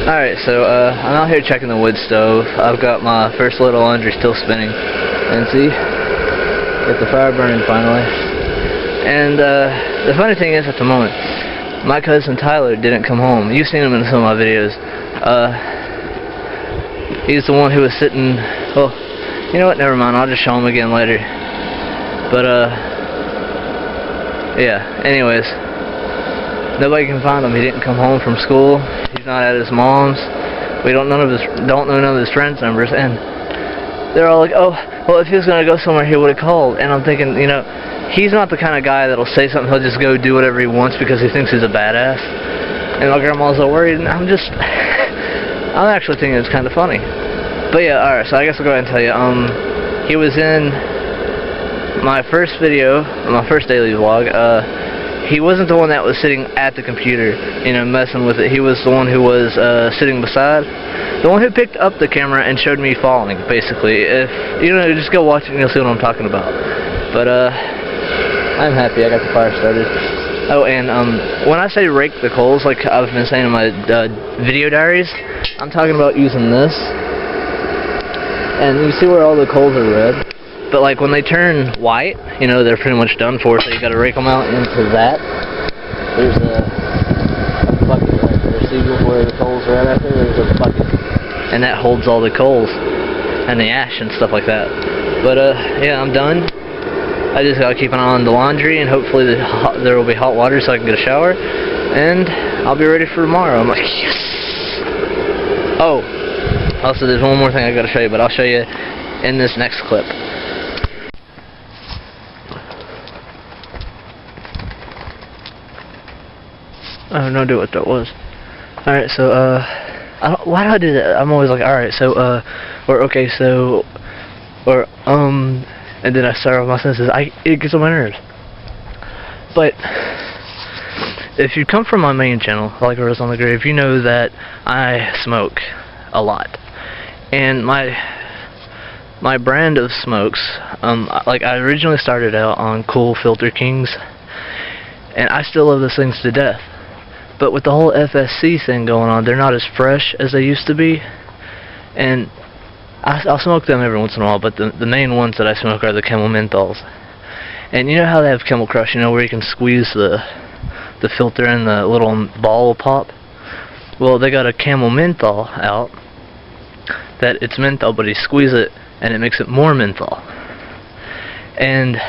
Alright, so I'm out here checking the wood stove. I've got my first load of laundry still spinning. And see? Get the fire burning finally. And the funny thing is, at the moment, my cousin Tyler didn't come home. You've seen him in some of my videos. He's the one who was sitting... Well, you know what? Never mind. I'll just show him again later. But, yeah. Anyways. Nobody can find him. He didn't come home from school. He's not at his mom's. We don't know none of his friends' numbers, and they're all like, "Oh, well, if he was gonna go somewhere, he would have called." And I'm thinking, you know, he's not the kind of guy that'll say something. He'll just go do whatever he wants because he thinks he's a badass. And my grandma's all worried, and I'm actually thinking it's kind of funny. But yeah, all right. So I guess I'll go ahead and tell you. He was in my first video, my first daily vlog. He wasn't the one that was sitting at the computer, you know, messing with it. He was the one who was sitting beside. The one who picked up the camera and showed me falling, basically. If you know, just go watch it and you'll see what I'm talking about. But I'm happy I got the fire started. Oh, and when I say rake the coals, like I've been saying in my video diaries, I'm talking about using this. And you see where all the coals are red? But like when they turn white, you know, they're pretty much done for, so you gotta rake them out into that. There's a bucket right there. See where the coals are at there? There's a bucket. And that holds all the coals and the ash and stuff like that. But yeah, I'm done. I just gotta keep an eye on the laundry, and hopefully there will be hot water so I can get a shower. And I'll be ready for tomorrow. I'm like, yes! Oh, also there's one more thing I gotta show you, but I'll show you in this next clip. I have no idea what that was. Alright, so, why do I do that? I'm always like, alright, so, and then I start with my sentences. It gets on my nerves. But, if you come from my main channel, like Rose on the Grave, you know that I smoke a lot. And my brand of smokes, like I originally started out on Cool Filter Kings, and I still love those things to death. But with the whole FSC thing going on, they're not as fresh as they used to be. And I'll smoke them every once in a while, but the main ones that I smoke are the Camel Menthols. And you know how they have Camel Crush, you know, where you can squeeze the filter and the little ball will pop? Well, they got a Camel Menthol out that it's menthol, but you squeeze it and it makes it more menthol. And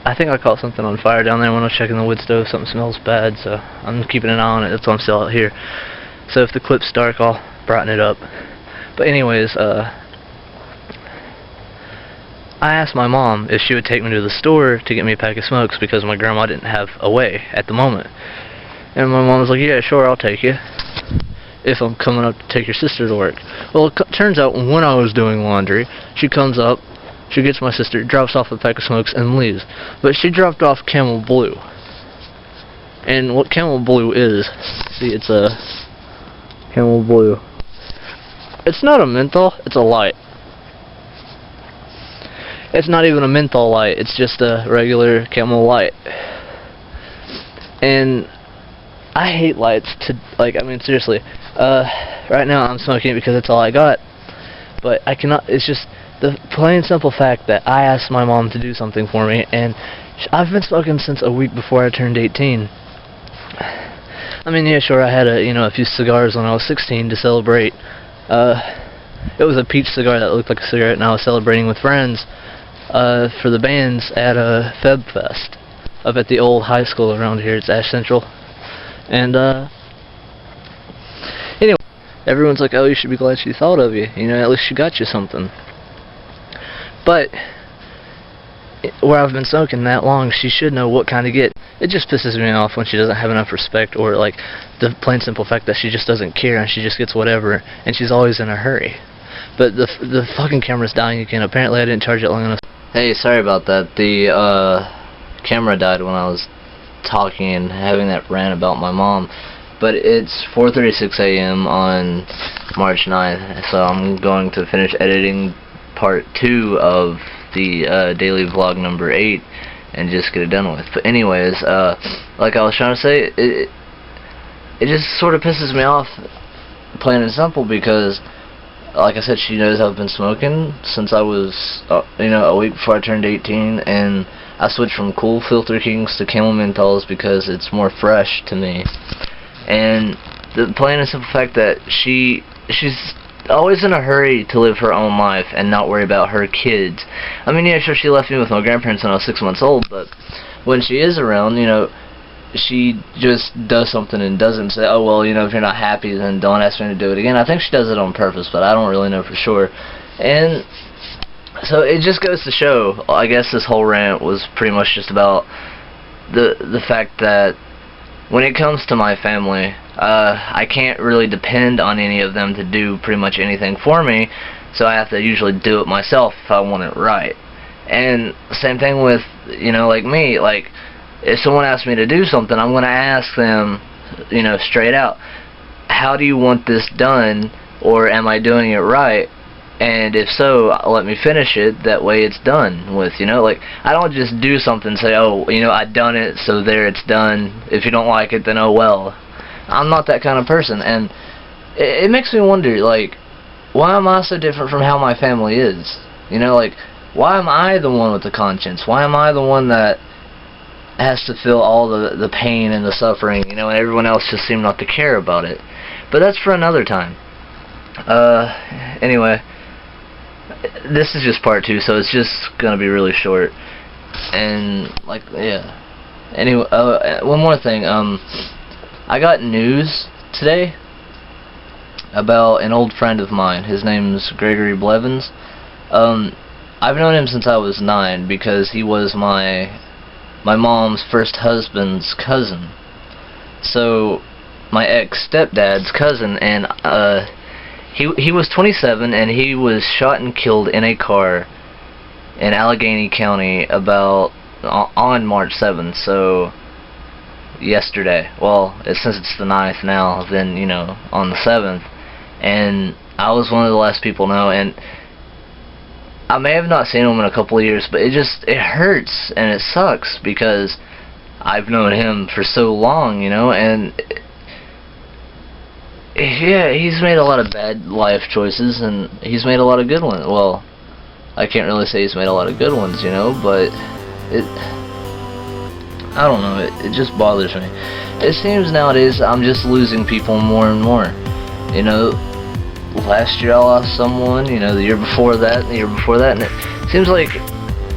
I think I caught something on fire down there when I was checking the wood stove. Something smells bad, so I'm keeping an eye on it. That's why I'm still out here. So if the clip's dark, I'll brighten it up. But anyways, I asked my mom if she would take me to the store to get me a pack of smokes because my grandma didn't have a way at the moment. And my mom was like, yeah, sure, I'll take you if I'm coming up to take your sister to work. Well, it turns out when I was doing laundry, she comes up, she gets my sister, drops off a pack of smokes, and leaves. But she dropped off Camel Blue. And what Camel Blue is, see, it's a Camel Blue. It's not a menthol, it's a light. It's not even a menthol light, it's just a regular Camel light. And I hate lights to, like, I mean, seriously. Right now I'm smoking it because that's all I got. But I cannot, it's just the plain simple fact that I asked my mom to do something for me, and I've been smoking since a week before I turned 18. I mean, yeah, sure, I had a few cigars when I was 16 to celebrate. It was a peach cigar that looked like a cigarette, and I was celebrating with friends for the bands at a Feb Fest up at the old high school around here. It's Ash Central. And anyway, everyone's like, oh, you should be glad she thought of you. You know, at least she got you something. But where I've been smoking that long, she should know what kind to get. It just pisses me off when she doesn't have enough respect, or like the plain simple fact that she just doesn't care and she just gets whatever, and she's always in a hurry. But the fucking camera's dying again. Apparently I didn't charge it long enough. Hey, sorry about that. The camera died when I was talking and having that rant about my mom. But it's 4:36 a.m. on March 9th, so I'm going to finish editing part 2 of the daily vlog number 8, and just get it done with. But anyways, like I was trying to say, it just sort of pisses me off, plain and simple, because like I said, she knows I've been smoking since I was, a week before I turned 18, and I switched from Cool Filter Kings to Camel Menthols because it's more fresh to me. And the plain and simple fact that she's always in a hurry to live her own life and not worry about her kids. I mean, yeah, sure, she left me with my grandparents when I was 6 months old, but when she is around, she just does something and doesn't say, oh, well, if you're not happy, then don't ask me to do it again. I think she does it on purpose, but I don't really know for sure. And so it just goes to show, I guess this whole rant was pretty much just about the fact that when it comes to my family, I can't really depend on any of them to do pretty much anything for me, so I have to usually do it myself if I want it right. And same thing with, like me, like, if someone asks me to do something, I'm going to ask them, straight out, how do you want this done, or am I doing it right? And if so, let me finish it, that way it's done with, like, I don't just do something and say, oh, I done it, so there, it's done. If you don't like it, then oh well. I'm not that kind of person, and it makes me wonder, like, why am I so different from how my family is? Like, why am I the one with the conscience? Why am I the one that has to feel all the pain and the suffering, and everyone else just seem not to care about it? But that's for another time. Anyway, this is just part 2, so it's just gonna be really short. And like, yeah. Anyway, one more thing. I got news today about an old friend of mine. His name's Gregory Blevins. I've known him since I was 9 because he was my mom's first husband's cousin. So my ex-stepdad's cousin, and he was 27, and he was shot and killed in a car in Allegheny County on March 7th, so yesterday. Well, since it's the 9th now, then, on the 7th, and I was one of the last people to know, and I may have not seen him in a couple of years, but it hurts, and it sucks, because I've known him for so long, and yeah, he's made a lot of bad life choices, and he's made a lot of good ones. Well, I can't really say he's made a lot of good ones, but I don't know, it just bothers me. It seems nowadays I'm just losing people more and more. Last year I lost someone, the year before that, and the year before that, and it seems like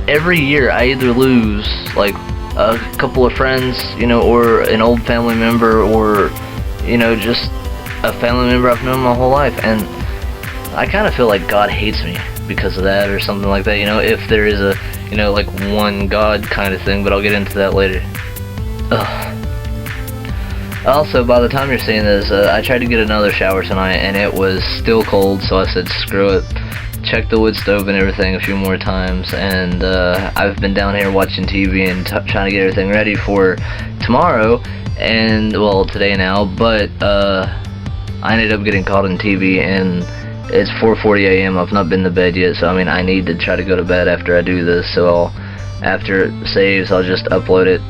every year I either lose, like, a couple of friends, or an old family member, or, just a family member I've known my whole life, and I kind of feel like God hates me because of that, or something like that, if there is a, like, one God kind of thing, but I'll get into that later. Ugh. Also, by the time you're seeing this, I tried to get another shower tonight, and it was still cold, so I said, screw it. Checked the wood stove and everything a few more times, and I've been down here watching TV and trying to get everything ready for tomorrow, and, well, today now, but I ended up getting caught on TV, and it's 4:40 a.m. I've not been to bed yet, so I need to try to go to bed after I do this, so after it saves, I'll just upload it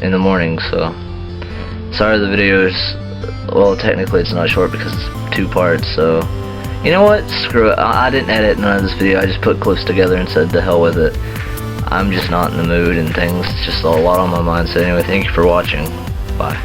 in the morning, so sorry the video's, well, technically it's not short because it's 2 parts, so you know what, screw it, I didn't edit none of this video, I just put clips together and said the hell with it. I'm just not in the mood and things, it's just a lot on my mind, so anyway, thank you for watching, bye.